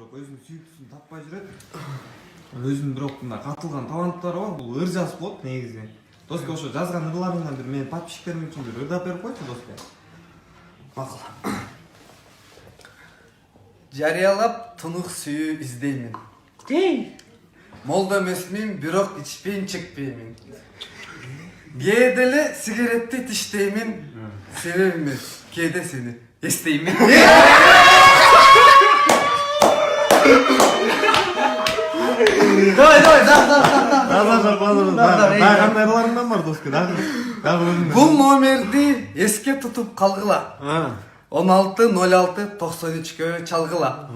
бирок өзүнүн сүйүктүүсүн таппай жүрөт. Өзүнүн бирок мына катылган таланттары бар. Бул ыр жазып болот негизи. Доске ошо жазган ырларыңдан бир менин подписчиктерим үчүн бир ырдап берип койчу Доске. Макул. Жарыялап тунук сүйүү издеймин. Молдо эмесмин, бирок ичпейин, чекпеймин. Кээде эле сигаретти тиштеймин. Себебиме кээде сени эстеймин. Давай, Кандай ырларыңдан бар Доске? Дагы бул номерди эске тутуп калгыла. 16-06-93-кө чалгыла.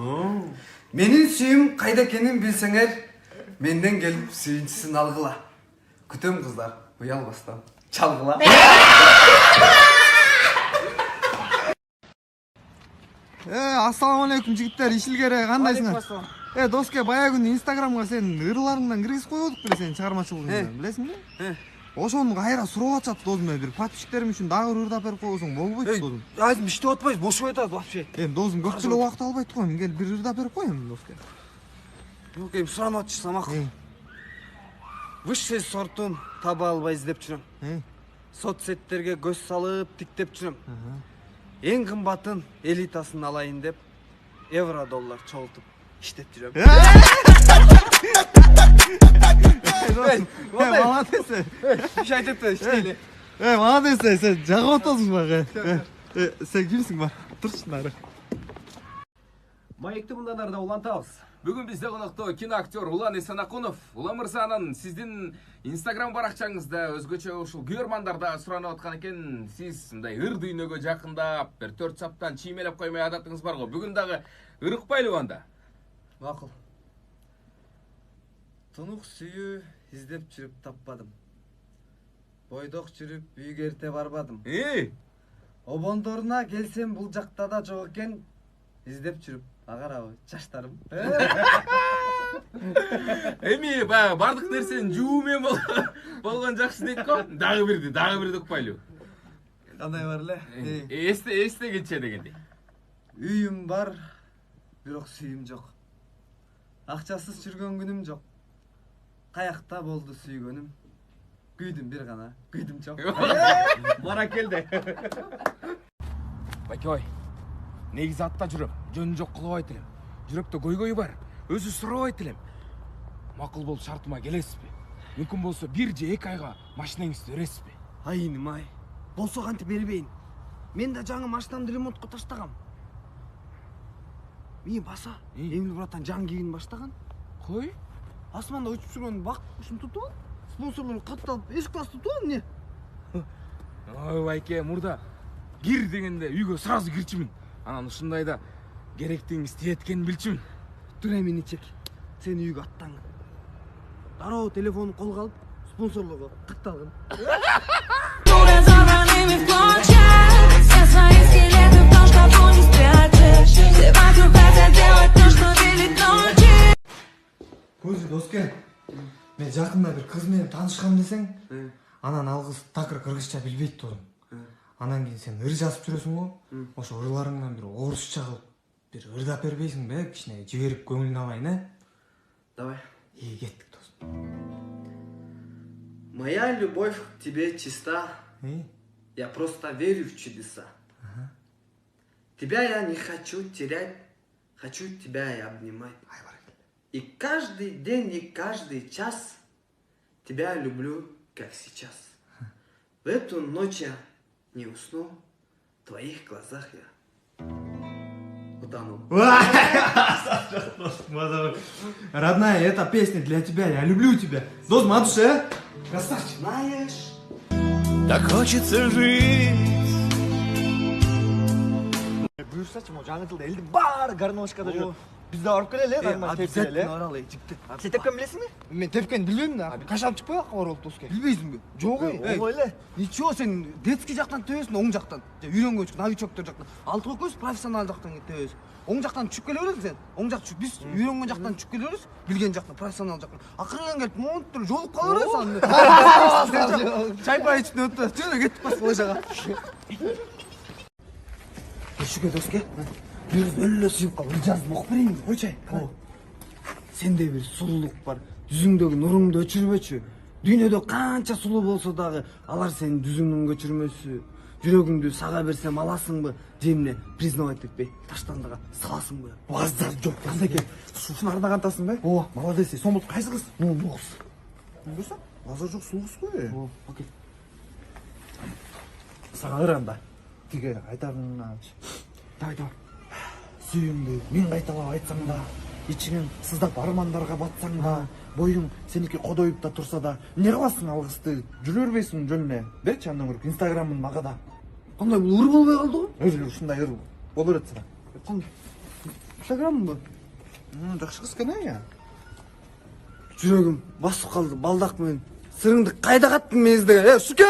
Менин сүйүм кайда экенин билсеңер, менден келип сүйүнчүсүн алгыла. Күтөм кыздар, уялбастан чалгыла. Ассаламу алейкум жигиттер, ишилгере кандайсыңар? Доске, баягы күнү Инстаграмга сен ырларыңдан киргизип койбодук беле сенин чыгармачылыгыңдан, билесиңби? Ошону кайра сурап атышат досума, бир подписчиктерим үчүн дагы бир ырдап берип койсоң болбойт досум. Азым иштеп атпайбыз, бошоп атат вообще. Эми досум көп деле убакыт албайт го, кел бир ырдап берип кой эми Доске. Yok эми суранып атышсам ак. Высший сортун таба албай издеп жүрөм. Соцсеттерге көз салып тиктеп жүрөм. Эң кымбатын элитасын алайын деп евро доллар чогултуп иштеп жүрөм. Молодец. Биш айтып иштейли. Молодец, сен жагып атасың бага. Сен кимсиң бар? Турчу нары. Маекти мындан арда улантабыз. Бүгүн бизде конокто киноактер Улан Эсенакунов. Улан мырзанын сиздин Инстаграм баракчаңызда өзгөчө ушул көрмандарда суранып аткан экен. Сиз мындай ыр дүйнөгө жакындап, бир 4 саптан чиймелеп коймой адатыңыз бар го. Бүгүн дагы ырыкпайлыбы анда? Макул. Тунук сүйүү издеп жүрүп таппадым. Бойдок жүрүп үйгө эрте барбадым. Обондоруна келсем бул жакта да жок экен. Издеп жүрүп агарабы чачтарым. Эми баягы бардык нерсенин жуу менен болгон жакшы дейт го. Дагы бирди укпайлыбы? Кандай бар эле? Эстегенче дегендей. Үйүм бар, бирок сүйүм жок. Акчасыз жүргөн күнүм жок. Каякта болду сүйгөнүм. Күйдүм бир гана, күйдүм жок. Бара келди. Байкой, негизи атта жүрөм, жөн жок кылбайт элем. Жүрөктө көйгөй бар, өзү сурабайт элем. Макул болуп шартыма келесизби? Мүмкүн болсо 1 же 2 айга машинаңызды бересизби? Айным ай. Болсо кантип бербейин. Мен да жаңы машинамды ремонтко таштагам. Мени баса, Эмил братан жаңы кийин баштаган. Кой? Асманда учуп жүргөн бак ушинтип туруп, спонсорлор катталып, эсик астып туруп эмне? Ой, байке, мурда кир дегенде үйгө сразу кирчүмүн. Анан ушундайда керектиңиз тиеткенин билчүмүн. Тура мени чек. Сен үйгө аттангын. Дароо телефонун колго алып, спонсорлорго катталгын. Көзү Доске. Мен жакында бир кыз менен таанышкам десең, анан ал кыз такыр кыргызча билбейт досум. Анан кийин сен ыр жазып жүрөсүң го. Ошо ырларыңдан бир орусча кылып бир ырдап бербейсиңби? Кичине жиберип көңүлүн алайын, Давай. кеттик досум. Моя любовь к тебе чиста. Я просто верю в чудеса. Тебя я не хочу терять, хочу тебя и обнимать. И каждый день, и каждый час тебя люблю, как сейчас. В эту ночь я не усну, в твоих глазах я утону. Родная, эта песня для тебя, я люблю тебя. Досум, от душе. Красавчик. Знаешь, Так хочется жить. Буюрсачы, могу жаңы жылда элдин баары гармошкада жүрөт. Биз да барып келели, гармош тепкеле. обязательно оралы, жигиттер. Сен тепкен билесиңби? Мен тепкени билбейм да. Кашап чыкпай акы бар болуп Доске. Билбейсиңби? Жок ой. Ой эле. Ничего, сен детский жактан тебесиң, оң жактан. Үйрөнгөнчү, новичоктор жактан. Алтык экөөбүз профессионал жактан тебебиз. Оң жактан түшүп келе бересиң сен. Оң жак түшүп, биз үйрөнгөн жактан түшүп келе беребиз, билген жактан, профессионал жактан. Акырын келип, монтур жолуп кала бересиң. Чайпай ичип өтүп, жөн кеттик бас боло жага. Düşük Dosке. бир өлө сүйүп калып ыр жазып окуп берейинби? Койчу ай. Сенде бир сулуулук бар. Жүзүңдөгү нуруңду өчүрбөчү. Дүйнөдө канча сулуу болсо дагы алар сенин жүзүңдүн көчүрмөсү. Жүрөгүңдү сага берсем аласыңбы? Же эмне признавать этпей таштандыга саласыңбы? Базар жок Казеке. Ушуну кантасың да? Ооба. Молодец. Сомут кайсы кыз? Ну, бокс. Көрсөң? Базар жок сулуу кыз го. Окей. Сага ыранда. Тиге айтарыңачы. Давай. Сүйүңдү миң кайталап айтсаң да, ичиңиң сыздап армандарга батсаң да, боюң сеники кодоюп да турса да, эмне кыласың ал кызды? Жүрө бербейсиң жөнүнө. Берчи андан көрүп Инстаграмын мага да. Кандай бул ыр болбой калды го? Ушундай ыр боло берет сага. Инстаграмбы? Жакшы кыз экен я. Жүрөгүм басып калды балдак менен. Сырыңды кайда каттың мезде? Шүке!